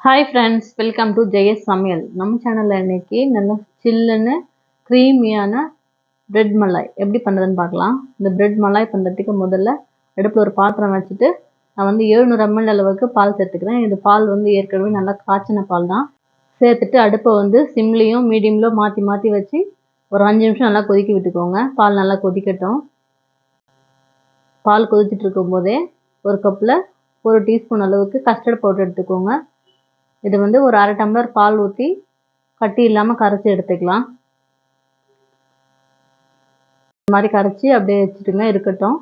Hi friends, welcome to Jayas சமையல். நம்ம சேனலில் இன்றைக்கி நல்லா சில்லுன்னு க்ரீமியான பிரெட் மலாய் எப்படி பண்ணுறதுன்னு பார்க்கலாம். இந்த பிரெட் மலாய் பண்ணுறதுக்கு முதல்ல அடுப்பில் ஒரு பாத்திரம் வச்சுட்டு நான் 700 ml அளவுக்கு பால் சேர்த்துக்கிறேன். இது பால் ஏற்கனவே நல்லா காய்ச்சின பால் தான். சேர்த்துட்டு அடுப்பை சிம்லேயும் மீடியம்லையும் மாற்றி மாற்றி வச்சு ஒரு 5 நிமிஷம் நல்லா கொதிக்க விட்டுக்கோங்க. பால் நல்லா கொதிக்கட்டும். பால் கொதிச்சுட்டு இருக்கும்போதே ஒரு கப்பில் 1 டீஸ்பூன் அளவுக்கு கஸ்டர்ட் பவுடர் எடுத்துக்கோங்க. இது ஒரு அரை டம்ளர் பால் ஊற்றி கட்டி இல்லாமல் கரைச்சி எடுத்துக்கலாம். இந்த மாதிரி கரைச்சி அப்படியே வச்சுட்டுங்க இருக்கட்டும்.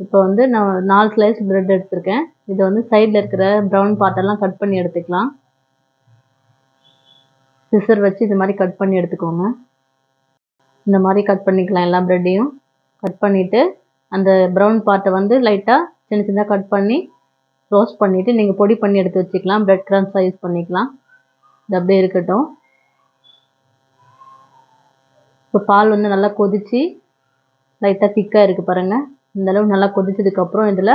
இப்போ நான் 4 ஸ்லைஸ் பிரெட் எடுத்திருக்கேன். இதை சைடில் இருக்கிற ப்ரௌன் பார்ட்டெல்லாம் கட் பண்ணி எடுத்துக்கலாம். சிசர் வச்சு இது மாதிரி கட் பண்ணி எடுத்துக்கோங்க. இந்த மாதிரி கட் பண்ணிக்கலாம். எல்லா பிரெட்டையும் கட் பண்ணிவிட்டு அந்த ப்ரௌன் பார்ட்டை லைட்டாக சின்ன சின்னதாக கட் பண்ணி ரோஸ்ட் பண்ணிவிட்டு நீங்கள் பொடி பண்ணி எடுத்து வச்சுக்கலாம். பிரெட் க்ரம்ஸாக யூஸ் பண்ணிக்கலாம். இது அப்படியே இருக்கட்டும். இப்போ பால் நல்லா கொதித்து லைட்டாக திக்காக இருக்குது பாருங்கள். இந்தளவு நல்லா கொதிச்சதுக்கப்புறம் இதில்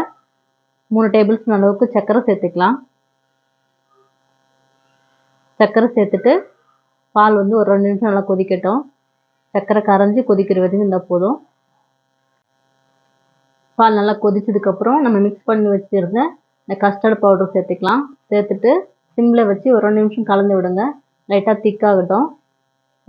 3 டேபிள் ஸ்பூன் அளவுக்கு சர்க்கரை சேர்த்துக்கலாம். சர்க்கரை சேர்த்துட்டு பால் ஒரு 2 நிமிஷம் நல்லா கொதிக்கட்டும். சர்க்கரை கரைஞ்சி கொதிக்கிற வரைக்கும் இருந்தால் போதும். பால் நல்லா கொதிச்சதுக்கப்புறம் நம்ம மிக்ஸ் பண்ணி வச்சுருந்த இந்த கஸ்டர்ட் பவுடர் சேர்த்துக்கலாம். சேர்த்துட்டு சிம்மில் வச்சு ஒரு 2 நிமிஷம் கலந்து விடுங்க. லைட்டாக திக்காகட்டும்.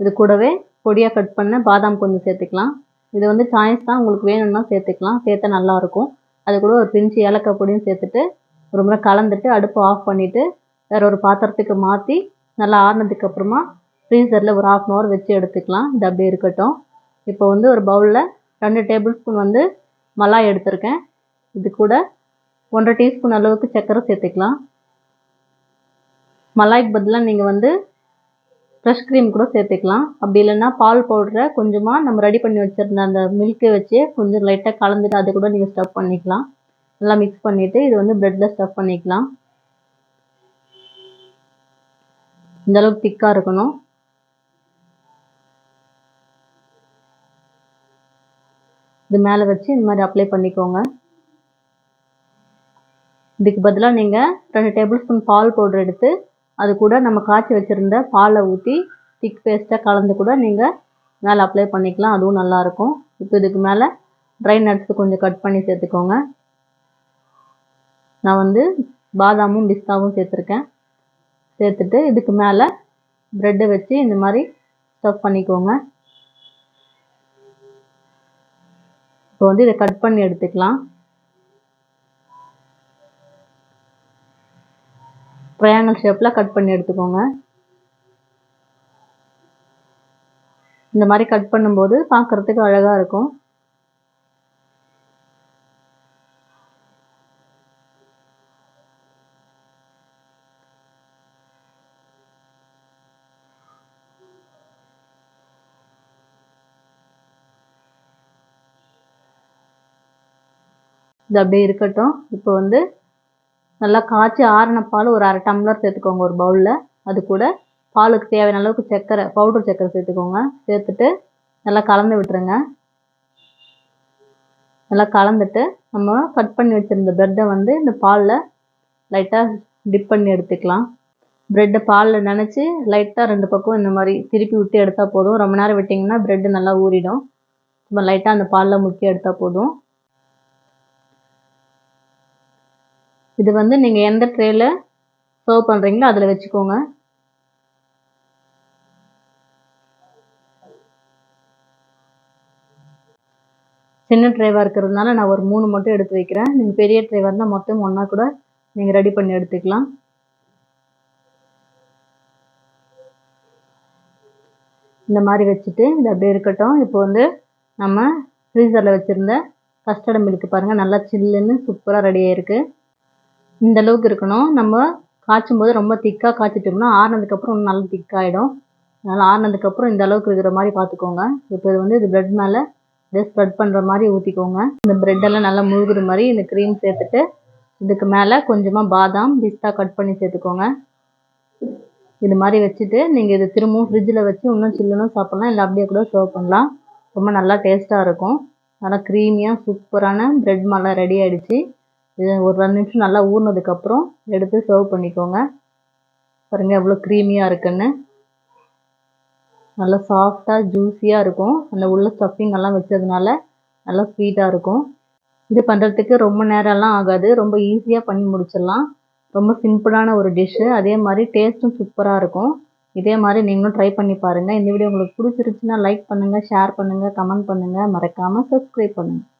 இது கூடவே பொடியாக கட் பண்ண பாதாம் கொஞ்சம் சேர்த்துக்கலாம். இது சாய்ஸ் தான், உங்களுக்கு வேணும்னா சேர்த்துக்கலாம். சேர்த்தா நல்லாயிருக்கும். அது கூட ஒரு பிஞ்சு ஏலக்காய் பொடியும் சேர்த்துட்டு ஒரு முறை கலந்துட்டு அடுப்பை ஆஃப் பண்ணிவிட்டு வேறு ஒரு பாத்திரத்துக்கு மாற்றி நல்லா ஆறினதுக்கப்புறமா ஃப்ரீசரில் ஒரு 1/2 hour வச்சு எடுத்துக்கலாம். இது அப்படியே இருக்கட்டும். இப்போ ஒரு பவுலில் 2 டேபிள் ஸ்பூன் மலாய் எடுத்திருக்கேன். இது கூட 1/2 டீஸ்பூன் அளவுக்கு சர்க்கரை சேர்த்துக்கலாம். மலாய்க்கு பதிலாக நீங்கள் ஃப்ரெஷ் க்ரீம் கூட சேர்த்துக்கலாம். அப்படி இல்லைன்னா பால் பவுடரை கொஞ்சமாக நம்ம ரெடி பண்ணி வச்சுருந்த அந்த மில்க்கை வச்சு கொஞ்சம் லைட்டாக கலந்துட்டு அது கூட நீங்கள் ஸ்டஃப் பண்ணிக்கலாம். நல்லா மிக்ஸ் பண்ணிவிட்டு இது ப்ரெட்டில் ஸ்டஃப் பண்ணிக்கலாம். இந்தளவுக்கு திக்காக இருக்கணும். இது மேலே வச்சு இந்த மாதிரி அப்ளை பண்ணிக்கோங்க. இதுக்கு பதிலாக நீங்கள் 2 டேபிள் ஸ்பூன் பால் பவுடர் எடுத்து அது கூட நம்ம காய்ச்சி வச்சுருந்த பாலை ஊற்றி திக் பேஸ்ட்டாக கலந்து கூட நீங்கள் மேலே அப்ளை பண்ணிக்கலாம். அதுவும் நல்லாயிருக்கும். இப்போ இதுக்கு மேலே ட்ரை நட்ஸ் கொஞ்சம் கட் பண்ணி சேர்த்துக்கோங்க. நான் பாதாமும் பிஸ்தாவும் சேர்த்துருக்கேன். சேர்த்துட்டு இதுக்கு மேலே ப்ரெட்டை வச்சு இந்த மாதிரி ஸ்டஃப் பண்ணிக்கோங்க. இப்போ இதை கட் பண்ணி எடுத்துக்கலாம். ட்ரையாங்கிள் ஷேப்பில் கட் பண்ணி எடுத்துக்கோங்க. இந்த மாதிரி கட் பண்ணும்போது பார்க்குறதுக்கு அழகாக இருக்கும். இது அப்படியே இருக்கட்டும். இப்போ நல்லா காய்ச்சி ஆறின பால் ஒரு அரை டம்ளர் சேர்த்துக்கோங்க ஒரு பவுலில். அது கூட பாலுக்கு தேவையான அளவுக்கு சர்க்கரை, பவுடர் சர்க்கரை சேர்த்துக்கோங்க. சேர்த்துட்டு நல்லா கலந்து விட்டுருங்க. நல்லா கலந்துட்டு நம்ம கட் பண்ணி வச்சுருந்த ப்ரெட்டை இந்த பாலில் லைட்டாக டிப் பண்ணி எடுத்துக்கலாம். ப்ரெட்டை பாலில் நினச்சி லைட்டாக 2 பக்கம் இந்த மாதிரி திருப்பி விட்டு எடுத்தால் போதும். ரொம்ப நேரம் விட்டிங்கன்னா ப்ரெட்டு நல்லா ஊறிடும். நம்ம லைட்டாக அந்த பாலில் முக்கி எடுத்தால் போதும். இது நீங்கள் எந்த ட்ரேயில் சர்வ் பண்ணுறீங்களோ அதில் வச்சுக்கோங்க. சின்ன ட்ரேவாக இருக்கிறதுனால நான் ஒரு 3 மட்டும் எடுத்து வைக்கிறேன். நீங்கள் பெரிய ட்ரேவாக இருந்தால் மொத்தம் ஒன்றா கூட நீங்கள் ரெடி பண்ணி எடுத்துக்கலாம். இந்த மாதிரி வச்சுட்டு இது அப்படியே இருக்கட்டும். இப்போ நம்ம ஃப்ரீசரில் வச்சுருந்த கஸ்டர்ட் மில்க் பாருங்கள், நல்லா சில்லுன்னு சூப்பராக ரெடி ஆகிருக்கு. இந்த அளவுக்கு இருக்கணும். நம்ம காய்ச்சும் போது ரொம்ப திக்காக காய்ச்சிட்டோம்னா ஆறினதுக்கப்புறம் இன்னும் நல்லா திக்காகிடும். அதனால் ஆறினதுக்கப்புறம் இந்த அளவுக்கு இருக்கிற மாதிரி பார்த்துக்கோங்க. இப்போ இது ப்ரெட் மேலே ஸ்ப்ரெட் பண்ணுற மாதிரி ஊற்றிக்கோங்க. இந்த ப்ரெட்டெல்லாம் நல்லா முழுகிற மாதிரி இந்த க்ரீம் சேர்த்துட்டு இதுக்கு மேலே கொஞ்சமாக பாதாம் பிஸ்தா கட் பண்ணி சேர்த்துக்கோங்க. இது மாதிரி வச்சுட்டு நீங்கள் இது திரும்பவும் ஃப்ரிட்ஜில் வச்சு இன்னும் சில்லுன்னு சாப்பிட்லாம். இல்லை அப்படியே கூட சர்வ் பண்ணலாம். ரொம்ப நல்லா டேஸ்ட்டாக இருக்கும். நல்லா க்ரீமியாக சூப்பரான ப்ரெட் மலாய் ரெடி ஆகிடுச்சு. இது ஒரு 2 நிமிஷம் நல்லா ஊறினதுக்கப்புறம் எடுத்து சர்வ் பண்ணிக்கோங்க. பாருங்கள் எவ்வளோ க்ரீமியாக இருக்குன்னு. நல்லா சாஃப்டாக ஜூஸியாக இருக்கும். அந்த உள்ள ஸ்டஃபிங் எல்லாம் வச்சதுனால நல்லா ஸ்வீட்டாக இருக்கும். இது பண்ணுறதுக்கு ரொம்ப நேரம்லாம் ஆகாது. ரொம்ப ஈஸியாக பண்ணி முடிச்சிடலாம். ரொம்ப சிம்பிளான ஒரு டிஷ்ஷு. அதே மாதிரி டேஸ்ட்டும் சூப்பராக இருக்கும். இதே மாதிரி நீங்களும் ட்ரை பண்ணி பாருங்கள். இந்த வீடியோ உங்களுக்கு பிடிச்சிருச்சுன்னா லைக் பண்ணுங்கள், ஷேர் பண்ணுங்கள், கமெண்ட் பண்ணுங்கள். மறக்காமல் சப்ஸ்கிரைப் பண்ணுங்கள்.